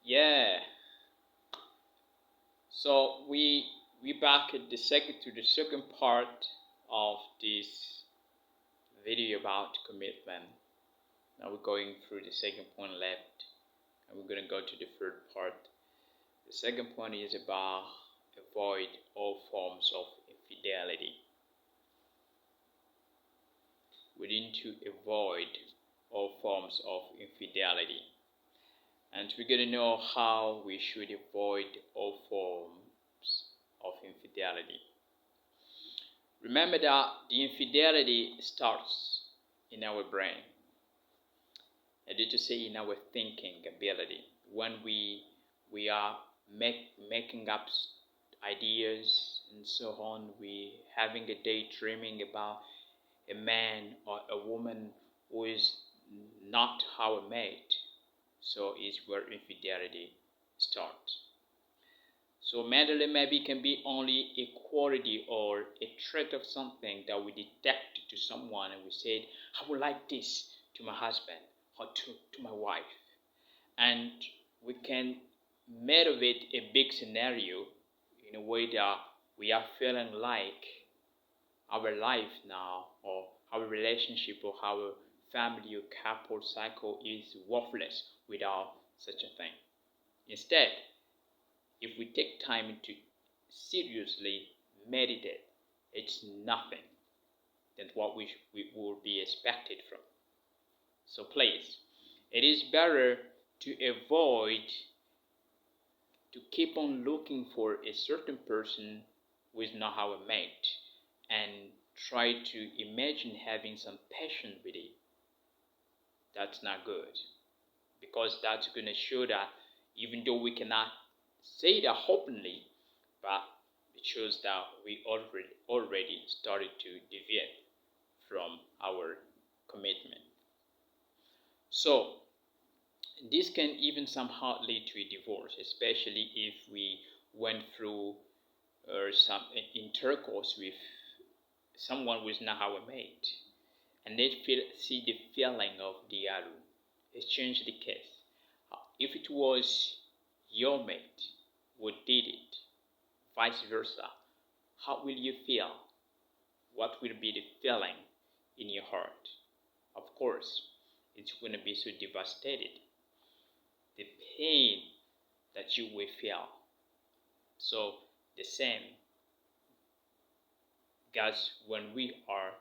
Yeah. So we back at the second part of this video about commitment. Now we're going through the second point left, and we're gonna go to the third part. The second point is about avoid all forms of infidelity. We need to avoid all forms of infidelity. And we're going to know how we should avoid all forms of infidelity. Remember that the infidelity starts in our brain. I did to say in our thinking ability. When we are making up ideas and so on, we having a daydreaming about a man or a woman who is not our mate. So is where infidelity starts. So mentally maybe can be only a quality or a trait of something that we detect to someone and we said, I would like this to my husband or to my wife. And we can make of it a big scenario in a way that we are feeling like our life now or our relationship or our family or couple cycle is worthless without such a thing. Instead, if we take time to seriously meditate, it's nothing than what we will be expected from. So please, it is better to avoid to keep on looking for a certain person who is not our mate and try to imagine having some passion with it. That's not good, because that's going to show that even though we cannot say that openly, but it shows that we already started to deviate from our commitment. So this can even somehow lead to a divorce, especially if we went through some intercourse with someone who is not our mate, and they see the feeling of the other. Exchange the case. If it was your mate who did it, vice versa, how will you feel? What will be the feeling in your heart? Of course, it's going to be so devastated. The pain that you will feel. So the same, guys, when we are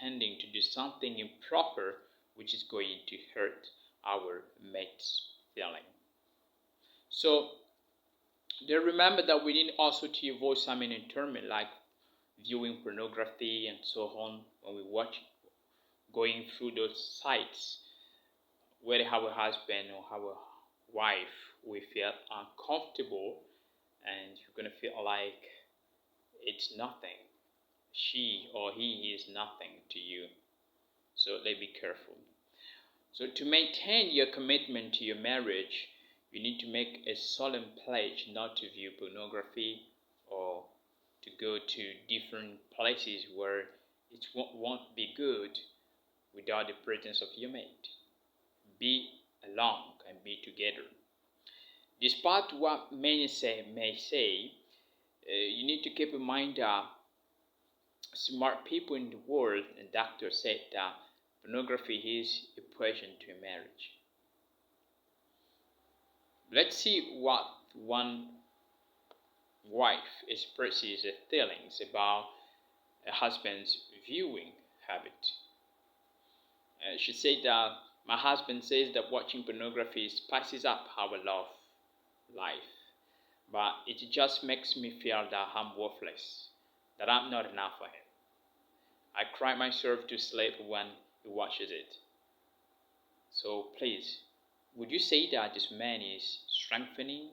tending to do something improper, which is going to hurt our mate's feeling. So then remember that we need also to avoid some entertainment like viewing pornography and so on when we watch going through those sites where our husband or our wife we feel uncomfortable and you're gonna feel like it's nothing. She or he is nothing to you. So let's be careful. So to maintain your commitment to your marriage, you need to make a solemn pledge not to view pornography or to go to different places where it won't be good without the presence of your mate. Be alone and be together. Despite what many may say, you need to keep in mind that smart people in the world and doctors said that pornography is a poison to a marriage. Let's see what one wife expresses her feelings about a husband's viewing habit. She said that my husband says that watching pornography spices up our love life, but it just makes me feel that I'm worthless, that I'm not enough for him. I cry myself to sleep when he watches it. So please, would you say that this man is strengthening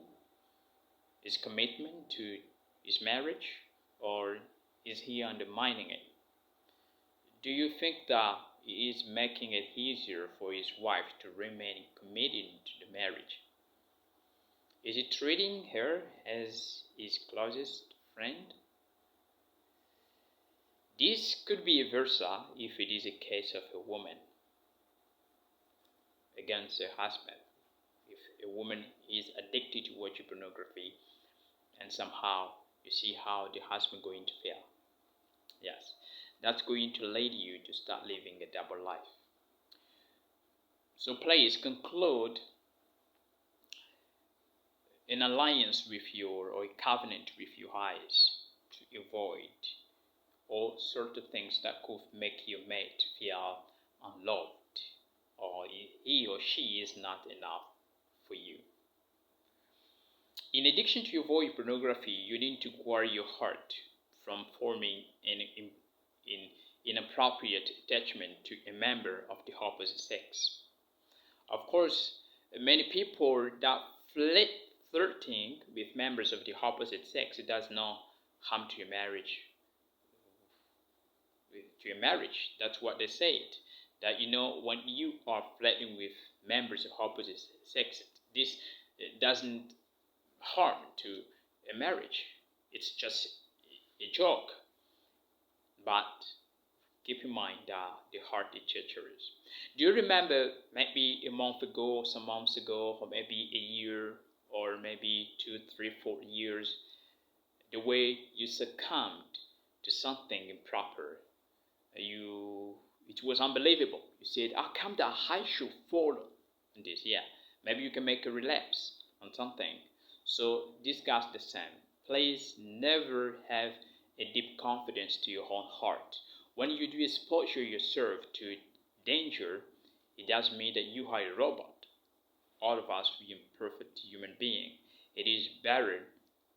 his commitment to his marriage, or is he undermining it? Do you think that he is making it easier for his wife to remain committed to the marriage? Is he treating her as his closest friend? This could be versa if it is a case of a woman against her husband. If a woman is addicted to watching pornography, and somehow you see how the husband going to fail. Yes, that's going to lead you to start living a double life. So please conclude an alliance with your, or a covenant with your eyes to avoid all sorts of things that could make your mate feel unloved, or he or she is not enough for you. In addition to avoid pornography, you need to guard your heart from forming an inappropriate attachment to a member of the opposite sex. Of course, many people that flirting with members of the opposite sex, it does not harm to your marriage. That's what they said. That when you are flirting with members of opposite sex, this doesn't harm to a marriage. It's just a joke. But keep in mind that the heart is treacherous. Do you remember maybe a month ago, some months ago, or maybe a year, or maybe 2, 3, 4 years, the way you succumbed to something improper? It was unbelievable. You said, how come that I should fall on this? Yeah, maybe you can make a relapse on something. So this goes the same. Please never have a deep confidence to your own heart. When you do expose yourself to danger, it doesn't mean that you are a robot. All of us are imperfect human beings. It is better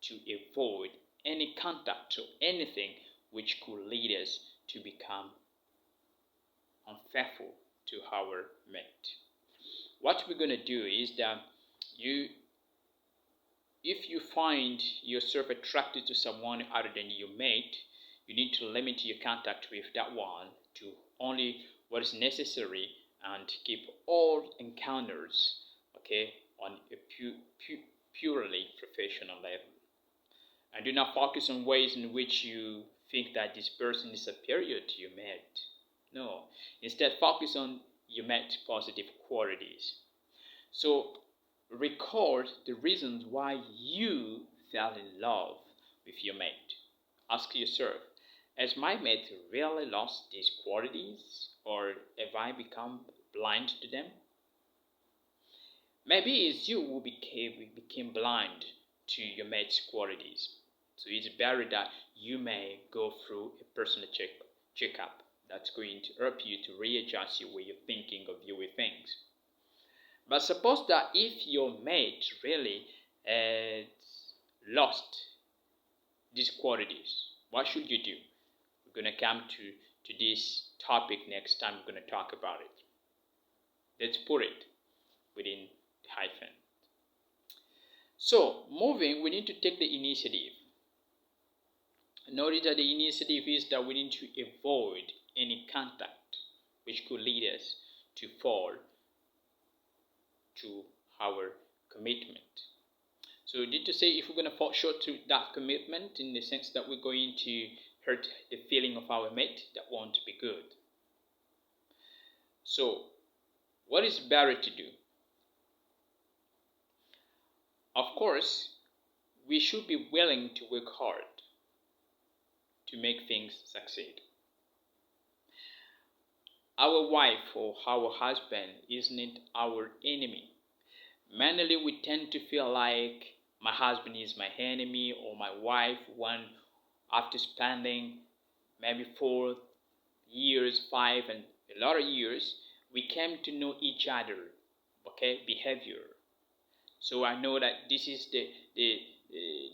to avoid any contact to anything which could lead us to become unfaithful to our mate. What we're going to do is that if you find yourself attracted to someone other than your mate, you need to limit your contact with that one to only what is necessary and keep all encounters, on a purely professional level. And do not focus on ways in which you think that this person is superior to your mate. No. Instead, focus on your mate's positive qualities. So, record the reasons why you fell in love with your mate. Ask yourself, has my mate really lost these qualities, or have I become blind to them? Maybe it's you who became blind to your mate's qualities. So it's better that you may go through a personal checkup that's going to help you to readjust your way of thinking or viewing things. But suppose that if your mate really has lost these qualities, what should you do? We're going to come to this topic next time. We're going to talk about it. Let's put it within the hyphen. So, moving, we need to take the initiative. Notice that the initiative is that we need to avoid any contact which could lead us to fall to our commitment. So need to say, if we're going to fall short to that commitment, in the sense that we're going to hurt the feeling of our mate, that won't be good. So what is better to do? Of course, we should be willing to work hard to make things succeed. Our wife or our husband isn't our enemy. Mainly we tend to feel like my husband is my enemy, or my wife, when after spending maybe 4 years, 5, and a lot of years, we came to know each other, behavior. So I know that this is the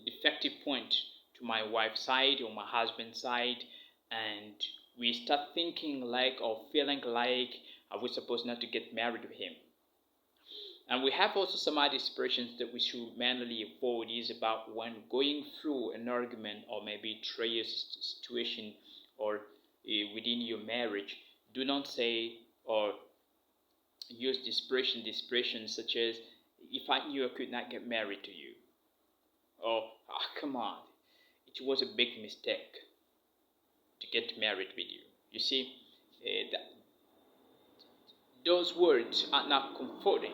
defective point to my wife's side or my husband's side, and we start thinking like, or feeling like, are we supposed not to get married with him? And we have also some other expressions that we should manually avoid, is about when going through an argument or maybe trial situation, or within your marriage, do not say or use the expressions such as, if I knew I could not get married to you, or come on, it was a big mistake to get married with you. You see, those words are not comforting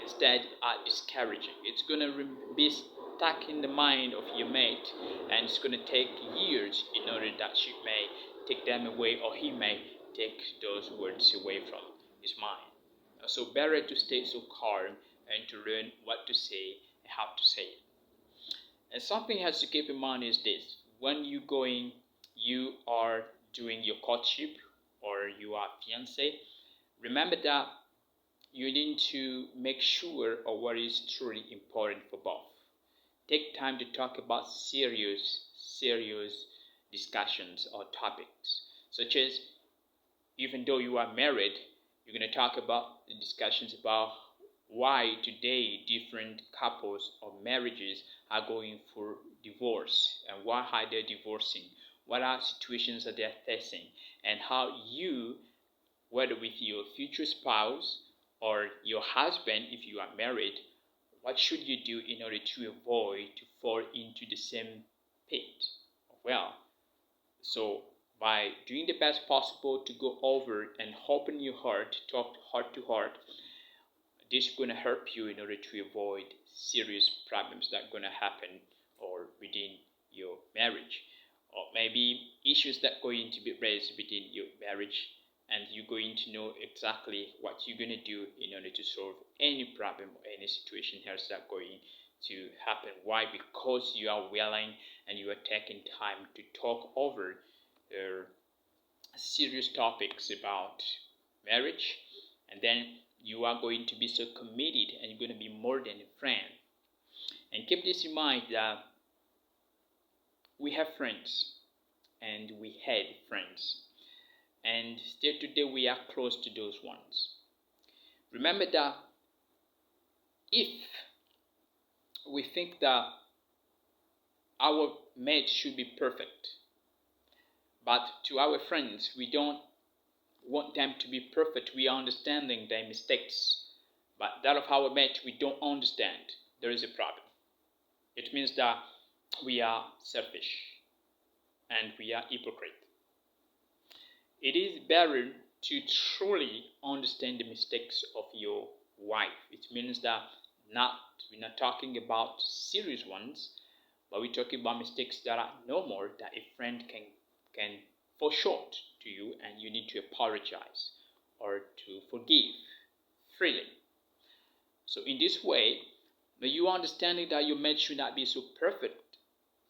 instead are discouraging. It's going to be stuck in the mind of your mate, and it's going to take years in order that she may take them away, or he may take those words away from his mind. So better to stay so calm and to learn what to say and how to say it. And something has to keep in mind is this: when you are doing your courtship or you are fiancé, remember that you need to make sure of what is truly important for both. Take time to talk about serious discussions or topics, such as, even though you are married, you're going to talk about the discussions about why today different couples or marriages are going for divorce, and why are they divorcing, what are situations that they're facing, and how you, whether with your future spouse or your husband if you are married, what should you do in order to avoid to fall into the same pit? Well, so by doing the best possible to go over and open your heart, talk heart to heart, this is going to help you in order to avoid serious problems that are going to happen or within your marriage, or maybe issues that are going to be raised within your marriage, and you're going to know exactly what you're going to do in order to solve any problem or any situation else that's going to happen. Why? Because you are willing and you are taking time to talk over serious topics about marriage, and then you are going to be so committed and you're going to be more than a friend. And keep this in mind that we have friends and we had friends, and still today we are close to those ones. Remember that if we think that our mate should be perfect, but to our friends we don't want them to be perfect, we are understanding their mistakes, but that of our mate we don't understand, there is a problem. It means that we are selfish and we are hypocrite. It is better to truly understand the mistakes of your wife. It means that we're not talking about serious ones, but we're talking about mistakes that are normal, that a friend can fall short to you, and you need to apologize or to forgive freely. So in this way, when you are understanding that your mate should not be so perfect,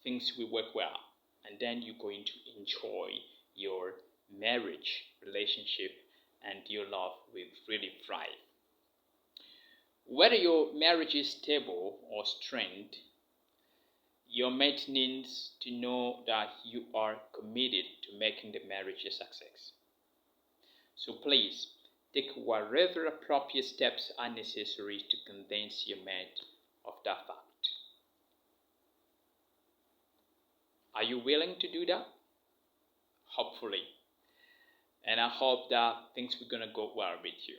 things will work well, and then you're going to enjoy your marriage relationship, and your love will really thrive. Whether your marriage is stable or strained, your mate needs to know that you are committed to making the marriage a success. So please, take whatever appropriate steps are necessary to convince your mate of that fact. Are you willing to do that? Hopefully. And I hope that things are going to go well with you.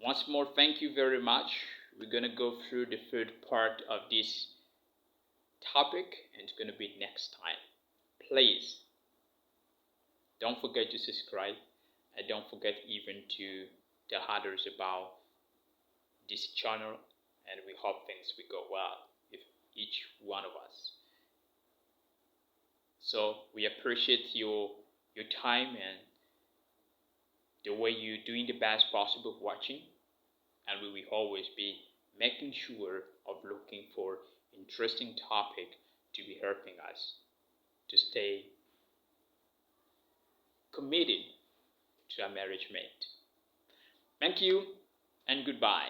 Once more, thank you very much. We're going to go through the third part of this topic, and it's going to be next time. Please don't forget to subscribe, and don't forget even to tell others about this channel, and we hope things will go well with each one of us. So we appreciate your time and the way you're doing the best possible watching, and we will always be making sure of looking for interesting topic to be helping us to stay committed to our marriage mate. Thank you and goodbye.